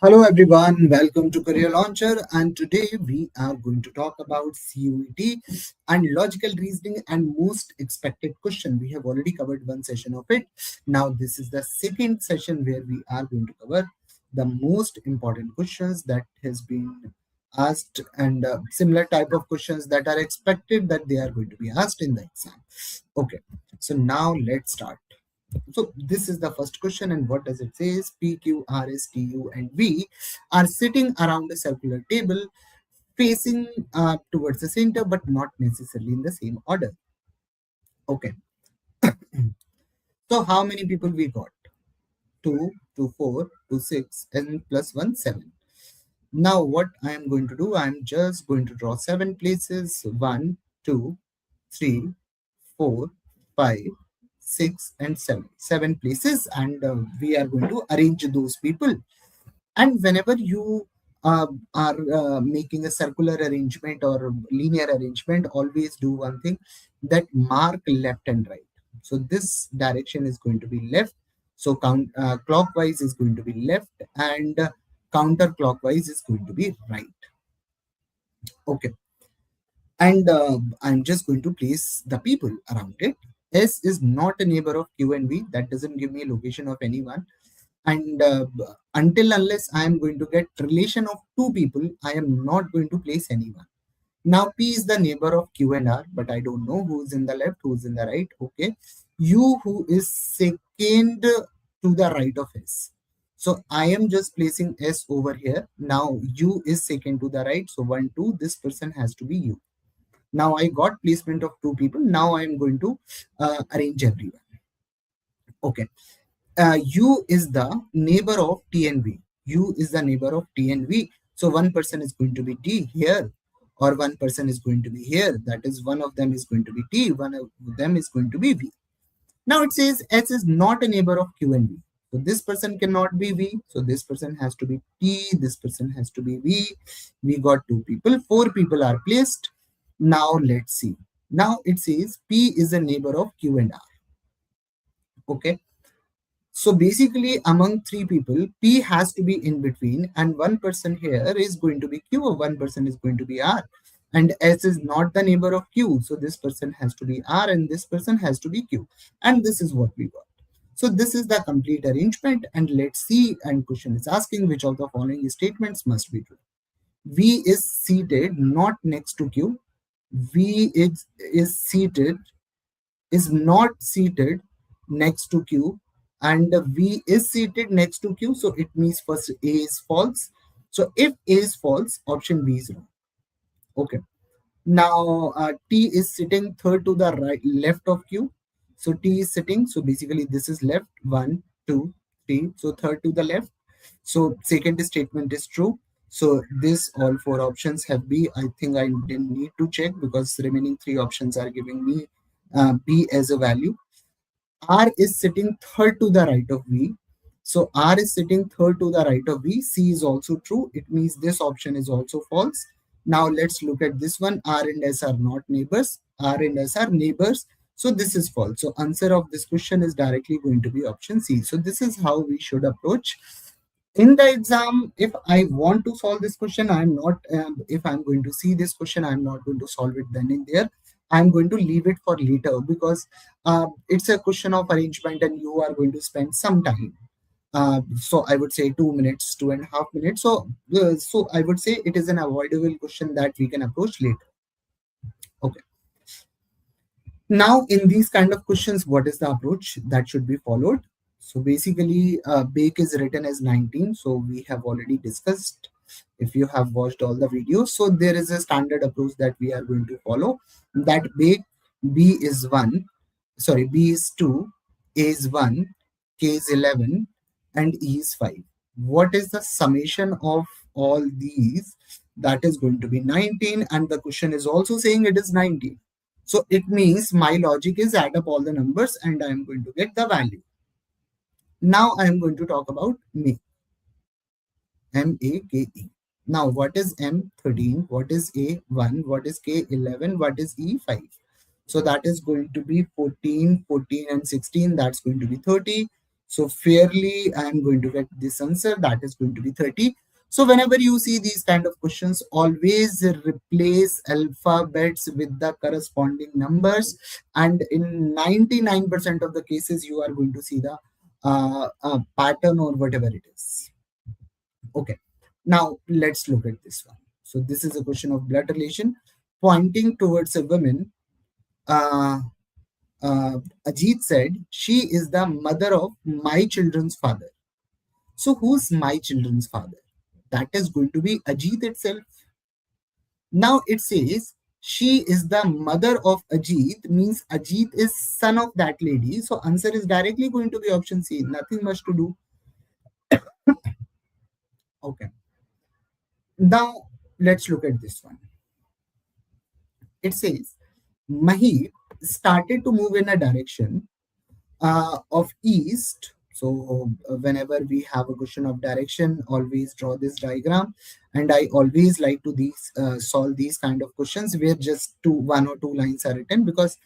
Hello everyone, welcome to Career Launcher, and today we are going to talk about CUET and logical reasoning and most expected question. We have already covered one session of it. Now this is the second session where we are going to cover the most important questions that has been asked and similar type of questions that are expected that they are going to be asked in the exam. Okay, so now let's start. So this is the first question, and what does it say? Is P, Q, R, S, T, U, and V are sitting around a circular table facing towards the center, but not necessarily in the same order. Okay. So how many people we got? 2, 2, 4, 2, 6, and plus 1, 7. Now what I am going to do, I am just going to draw 7 places. 1, 2, 3, 4, 5, 6, and 7. 7 places, and we are going to arrange those people. And whenever you are making a circular arrangement or linear arrangement, always do one thing, that mark left and right. So this direction is going to be left. So clockwise is going to be left, and counterclockwise is going to be right. Okay. And I'm just going to place the people around it. S is not a neighbor of Q and V. That doesn't give me a location of anyone. And until unless I am going to get relation of two people, I am not going to place anyone. Now P is the neighbor of Q and R, but I don't know who's in the left, who's in the right. Okay. U, who is second to the right of S. So I am just placing S over here. Now U is second to the right. So 1, 2, this person has to be U. Now I got placement of two people. Now I am going to arrange everyone. Okay. U is the neighbor of T and V. U is the neighbor of T and V. So one person is going to be T here, or one person is going to be here. That is, one of them is going to be T, one of them is going to be V. Now it says S is not a neighbor of Q and V. So this person cannot be V. So this person has to be T. This person has to be V. We got two people. 4 people are placed. Now let's see. Now it says P is a neighbor of Q and R. Okay. So basically, among 3 people, P has to be in between, and one person here is going to be Q, or one person is going to be R. And S is not the neighbor of Q, so this person has to be R, and this person has to be Q. And this is what we got. So this is the complete arrangement, and let's see. And question is asking which of the following statements must be true. V is seated not next to Q. V is not seated next to Q, and V is seated next to Q, so it means first A is false. So if A is false, option B is wrong. Okay. Now T is sitting third to the right left of Q. So T is sitting, so basically this is left, 1, 2, 3, so third to the left. So second statement is true. So this all 4 options have B. I think I didn't need to check because remaining 3 options are giving me B as a value. R is sitting third to the right of V. So R is sitting third to the right of V. C is also true. It means this option is also false. Now let's look at this one. R and S are not neighbors. R and S are neighbors. So this is false. So answer of this question is directly going to be option C. So this is how we should approach. In the exam, if I want to solve this question, I'm not, if I'm going to see this question, I'm not going to solve it then and there. I'm going to leave it for later because it's a question of arrangement and you are going to spend some time. So I would say 2 minutes, 2.5 minutes. So I would say it is an avoidable question that we can approach later. Okay. Now, in these kind of questions, what is the approach that should be followed? So basically, bake is written as 19. So we have already discussed if you have watched all the videos. So there is a standard approach that we are going to follow. That bake, B is 1, sorry, B is 2, A is 1, K is 11, and E is 5. What is the summation of all these? That is going to be 19, and the question is also saying it is 19. So it means my logic is add up all the numbers and I am going to get the value. Now I am going to talk about make. M-A-K-E. Now what is M13? What is A1? What is K11? What is E5? So that is going to be 14, 14 and 16. That's going to be 30. So fairly, I am going to get this answer, that is going to be 30. So whenever you see these kind of questions, always replace alphabets with the corresponding numbers. And in 99% of the cases, you are going to see the pattern or whatever it is. Okay. Now let's look at this one. So this is a question of blood relation. Pointing towards a woman, uh, Ajit said, she is the mother of my children's father. So who's my children's father? That is going to be Ajit itself. Now it says she is the mother of Ajit, means Ajit is son of that lady. So answer is directly going to be option C. Nothing much to do. Okay. Now let's look at this one. It says Mahit started to move in a direction of east. So whenever we have a question of direction, always draw this diagram. And I always like to solve these kind of questions where just one or two lines are written, because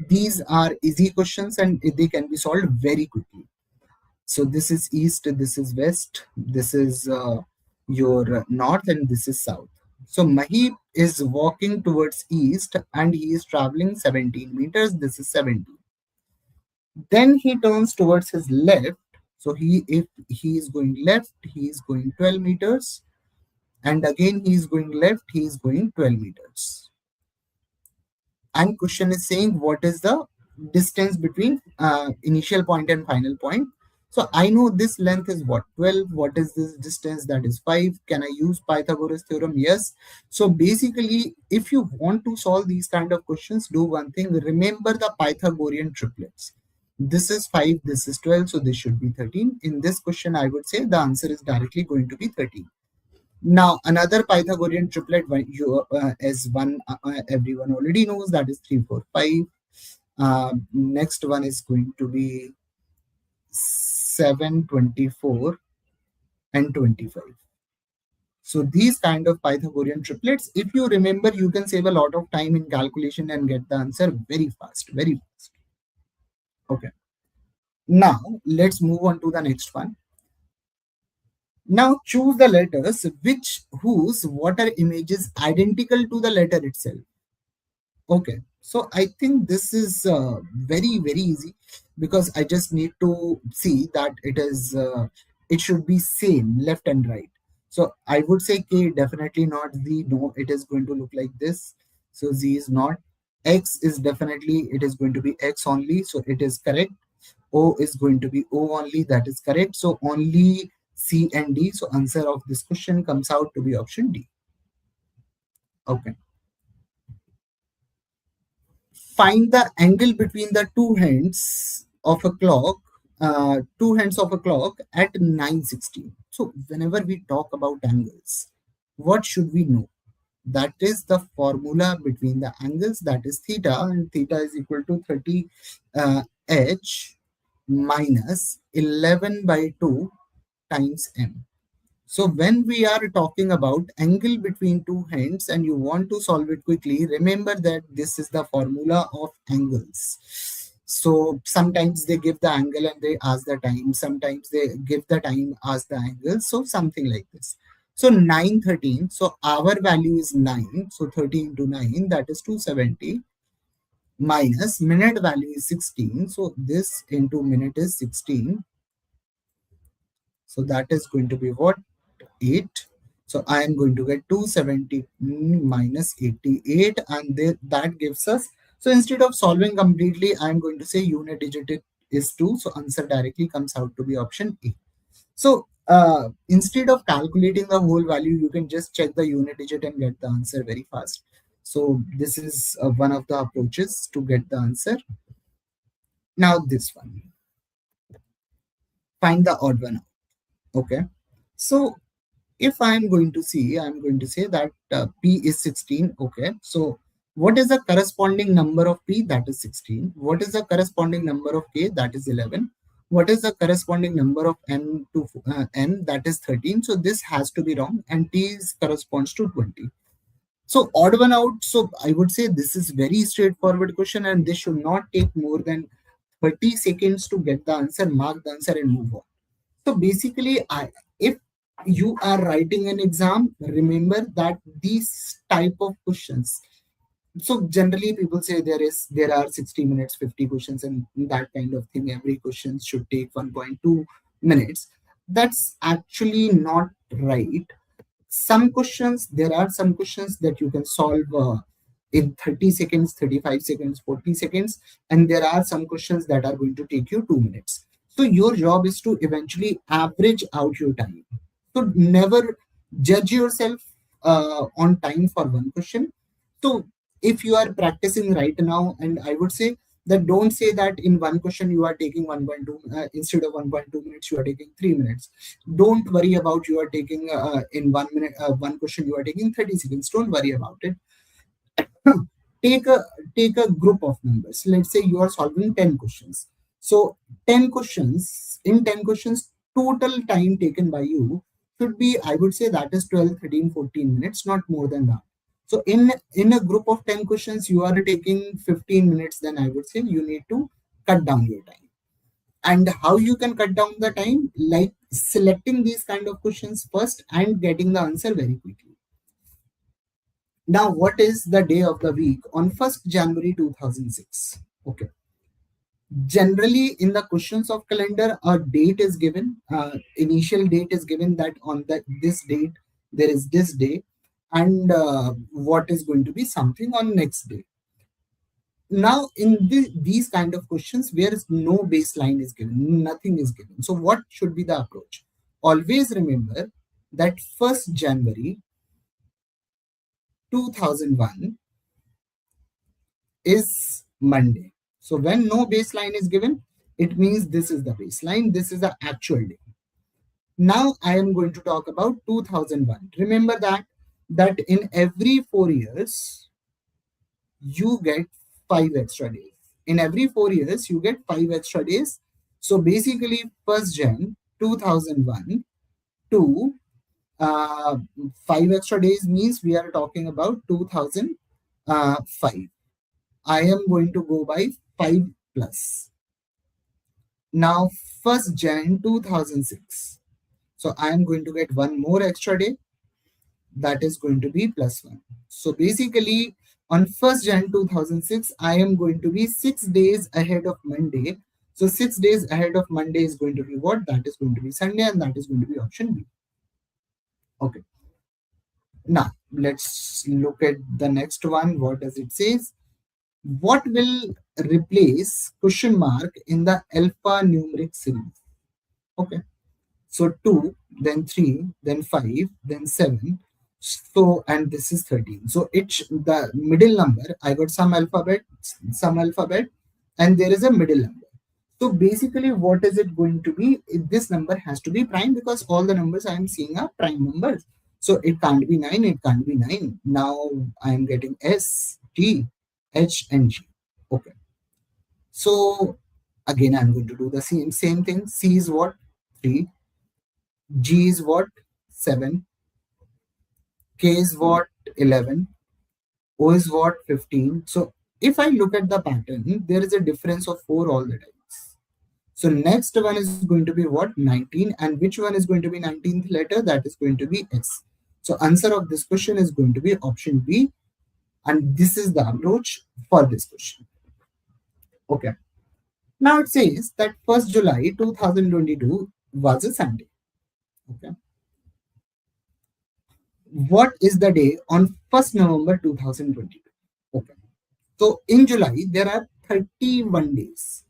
these are easy questions and they can be solved very quickly. So this is east, this is west, this is your north, and this is south. So Mahib is walking towards east and he is traveling 17 meters. This is 17. Then he turns towards his left. So if he is going left, he is going 12 meters. And again, he is going left, he is going 12 meters. And question is saying what is the distance between initial point and final point. So I know this length is what, 12. What is this distance? That is 5. Can I use Pythagoras theorem? Yes. So basically, if you want to solve these kind of questions, do one thing. Remember the Pythagorean triplets. This is 5, this is 12, so this should be 13. In this question, I would say the answer is directly going to be 13. Now, another Pythagorean triplet, as one everyone already knows, that is 3, 4, 5. Next one is going to be 7, 24, and 25. So these kind of Pythagorean triplets, if you remember, you can save a lot of time in calculation and get the answer very fast, very fast. Okay. Now, let's move on to the next one. Now choose the letters whose water image is identical to the letter itself. Okay, so I think this is very very easy, because I just need to see that it should be same left and right. So I would say K, definitely not. Z, no, it is going to look like this. So Z is not. X is definitely, it is going to be X only, so it is correct. O is going to be O only, that is correct. So only C and D. So answer of this question comes out to be option D. Okay. Find the angle between the two hands of a clock, at 9:16. So whenever we talk about angles, what should we know? That is the formula between the angles, that is theta, and theta is equal to 30 h minus 11 by 2 times m. So when we are talking about angle between two hands and you want to solve it quickly, remember that this is the formula of angles. So sometimes they give the angle and they ask the time. Sometimes they give the time, ask the angle. So something like this. So 9:13. So our value is 9. So 30 into 9, that is 270, minus minute value is 16. So this into minute is 16. So that is going to be what? 8. So I am going to get 270 minus 88, and that gives us, so instead of solving completely, I am going to say unit digit is 2. So answer directly comes out to be option A. So instead of calculating the whole value, you can just check the unit digit and get the answer very fast. So this is one of the approaches to get the answer. Now this one, find the odd one out. Okay. So if I'm going to see, I'm going to say that P is 16. Okay. So what is the corresponding number of P? That is 16. What is the corresponding number of K? That is 11. What is the corresponding number of M to N? That is 13. So this has to be wrong, and T corresponds to 20. So odd one out. So I would say this is very straightforward question, and this should not take more than 30 seconds to get the answer, mark the answer, and move on. So basically, if you are writing an exam, remember that these type of questions. So generally, people say there are 60 minutes, 50 questions, and that kind of thing. Every question should take 1.2 minutes. That's actually not right. Some questions, there are some questions that you can solve in 30 seconds, 35 seconds, 40 seconds, and there are some questions that are going to take you 2 minutes. So your job is to eventually average out your time. So never judge yourself on time for one question. So if you are practicing right now, and I would say that don't say that in one question you are taking 1.2 instead of 1.2 minutes you are taking 3 minutes. Don't worry about you are taking in 1 minute one question you are taking 30 seconds. Don't worry about it. take a take a group of numbers. Let's say you are solving 10 questions. So 10 questions, in 10 questions, total time taken by you should be, I would say, that is 12, 13, 14 minutes, not more than that. So in a group of 10 questions you are taking 15 minutes, then I would say you need to cut down your time. And how you can cut down the time? Like selecting these kind of questions first and getting the answer very quickly. Now, what is the day of the week on 1st January 2006? Okay. Generally, in the questions of calendar, a date is given. Initial date is given that on this date, there is this day, and what is going to be something on next day. Now, in these kind of questions, where is no baseline is given, nothing is given. So, what should be the approach? Always remember that 1st January 2001 is Monday. So when no baseline is given, it means this is the baseline, this is the actual day. Now I am going to talk about 2001. Remember that in every 4 years, you get 5 extra days. In every 4 years, you get 5 extra days. So basically, 1st Jan 2001 to 5 extra days means we are talking about 2005. I am going to go by 5 plus. Now, 1st Jan 2006. So I am going to get one more extra day. That is going to be +1. So basically, on 1st Jan 2006, I am going to be 6 days ahead of Monday. So 6 days ahead of Monday is going to be what? That is going to be Sunday, and that is going to be option B. Okay. Now, let's look at the next one. What does it say? What will replace question mark in the alphanumeric series? Okay. So 2, then 3, then 5, then 7. So, and this is 13. So it's the middle number. I got some alphabet, and there is a middle number. So basically, what is it going to be? This number has to be prime because all the numbers I am seeing are prime numbers. So it can't be 9, it can't be 9. Now I am getting S, T, H, and G. Okay. So again, I'm going to do the same thing. C is what? 3. G is what? 7. K is what? 11. O is what? 15. So if I look at the pattern, there is a difference of 4 all the times. So next one is going to be what? 19. And which one is going to be 19th letter? That is going to be S. So answer of this question is going to be option B. And this is the approach for this question. Okay. Now it says that 1st July 2022 was a Sunday. Okay. What is the day on 1st November 2022? Okay. So in July, there are 31 days.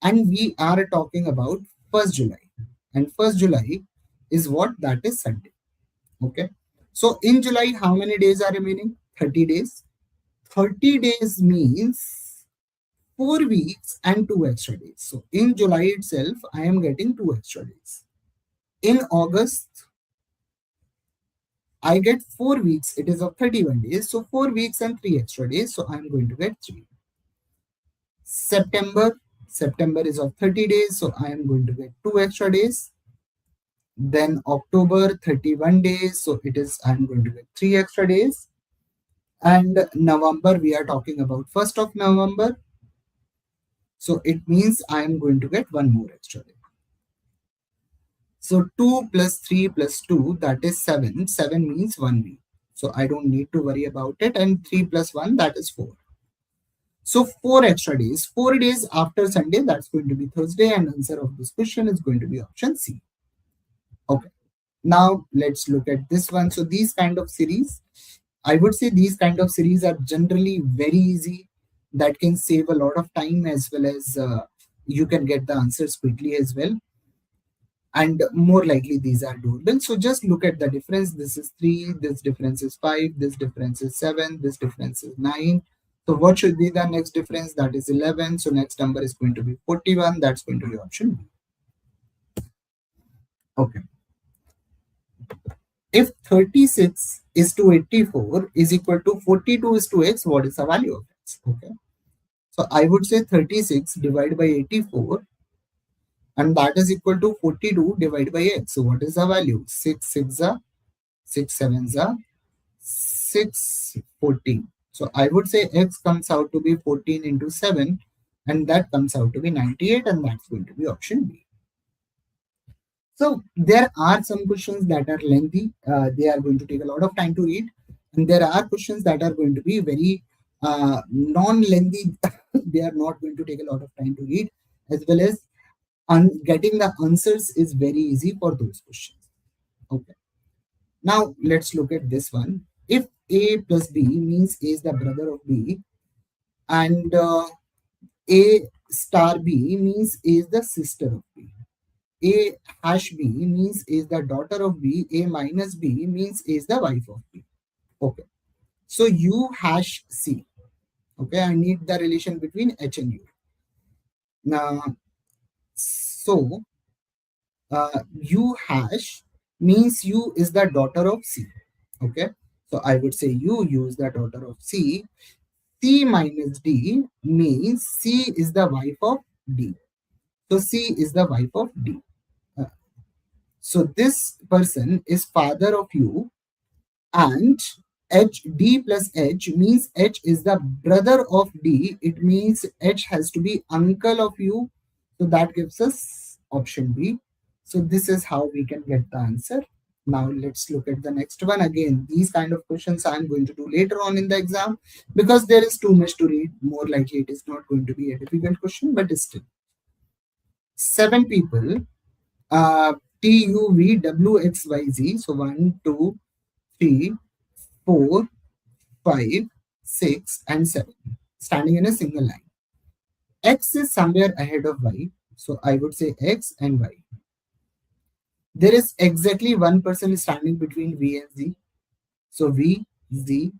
And we are talking about 1st July. And 1st July is what? That is Sunday. Okay. So in July, how many days are remaining? 30 days. 30 days means 4 weeks and 2 extra days. So in July itself, I am getting 2 extra days. In August, I get 4 weeks. It is of 31 days. So 4 weeks and 3 extra days. So I'm going to get 3. September is of 30 days. So I am going to get 2 extra days. Then October, 31 days. So I'm going to get 3 extra days. And November, we are talking about 1st of November. So it means I am going to get one more extra day. So 2 plus 3 plus 2, that is 7. 7 means 1 week. So I don't need to worry about it. And 3 plus 1, that is 4. So 4 extra days. 4 days after Sunday, that's going to be Thursday. And answer of this question is going to be option C. Okay. Now let's look at this one. So these kind of series, I would say these kind of series are generally very easy. That can save a lot of time, as well as you can get the answers quickly as well. And more likely these are doable. So just look at the difference. This is 3, this difference is 5, this difference is 7, this difference is 9. So what should be the next difference? That is 11. So next number is going to be 41. That's going to be option B. Okay. If 36 is to 84 is equal to 42 is to x, what is the value of x? Okay. So I would say 36 divided by 84, and that is equal to 42 divided by x. So what is the value? 6 6 are 6 7 are 6 14. So I would say x comes out to be 14 into 7, and that comes out to be 98, and that's going to be option B. So there are some questions that are lengthy. They are going to take a lot of time to read, and there are questions that are going to be very non-lengthy. They are not going to take a lot of time to read, as well as getting the answers is very easy for those questions. Okay. Now let's look at this one. If A plus B means A is the brother of B, and A star B means A is the sister of B. A hash B means A is the daughter of B. A minus B means A is the wife of B. Okay. So U hash C. Okay. I need the relation between H and U. Now, so U hash means U is the daughter of C. Okay. So I would say U is the daughter of C. C minus D means C is the wife of D. So C is the wife of D. Uh, so this person is father of U, and H D plus H means H is the brother of D. It means H has to be uncle of U. So that gives us option B. So this is how we can get the answer. Now let's look at the next one. Again, these kind of questions I'm going to do later on in the exam, because there is too much to read. More likely it is not going to be a difficult question, but still. 7 people, T, U, V, W, X, Y, Z. So 1, 2, 3, 4, 5, 6, and 7, standing in a single line. X is somewhere ahead of Y. So I would say X and Y. There is exactly one person standing between V and Z. So V, Z,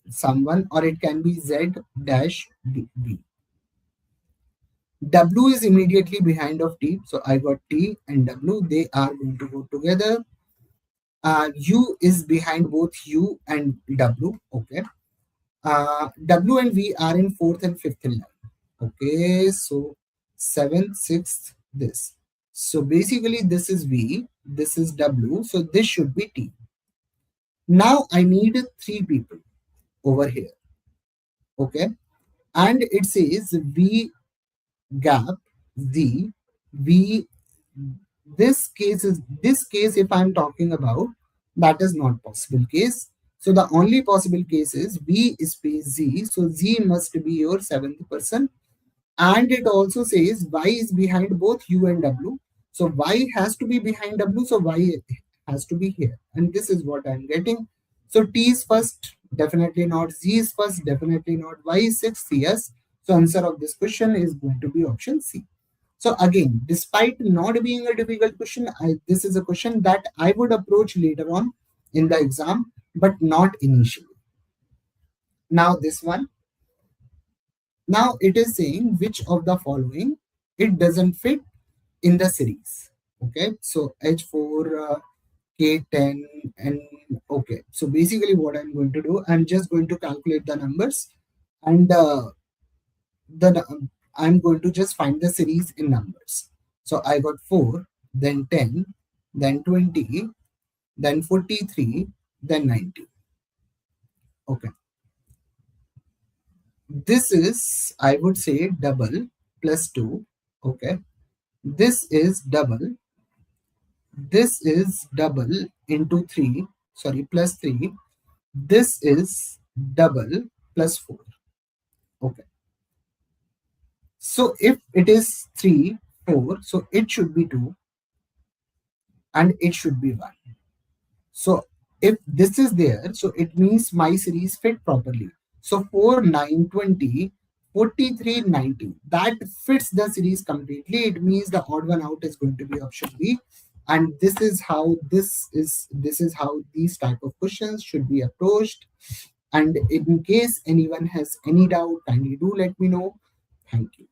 someone, or it can be Z dash B. W is immediately behind of T. So I got T and W. They are going to go together. U is behind both U and W. Okay. W and V are in 4th and 5th line. Okay, so 7th, 6th, this. So basically this is V, this is W, so this should be T. Now I need 3 people over here. Okay, and it says V gap Z V. This case if I'm talking about, that is not possible case. So the only possible case is V space Z. So Z must be your 7th person. And it also says Y is behind both U and W. So Y has to be behind W. So Y has to be here. And this is what I'm getting. So T is first, definitely not. Z is first, definitely not. Y is sixth, yes. So answer of this question is going to be option C. So again, despite not being a difficult question, this is a question that I would approach later on in the exam, but not initially. Now this one. Now it is saying which of the following it doesn't fit in the series. Okay, so H4, K10, and okay. So basically what I'm going to do, I'm just going to calculate the numbers, and I'm going to just find the series in numbers. So I got 4, then 10, then 20, then 43, then 90. Okay. This is, I would say, double plus 2. Okay. This is double. This is double into 3. Sorry, plus 3. This is double plus 4. Okay. So if it is 3, 4, so it should be 2 and it should be 1. So if this is there, so it means my series fit properly. So 4, 9, 20, 43, 90. That fits the series completely. It means the odd one out is going to be option B. And this is how these type of questions should be approached. And in case anyone has any doubt, kindly do let me know. Thank you.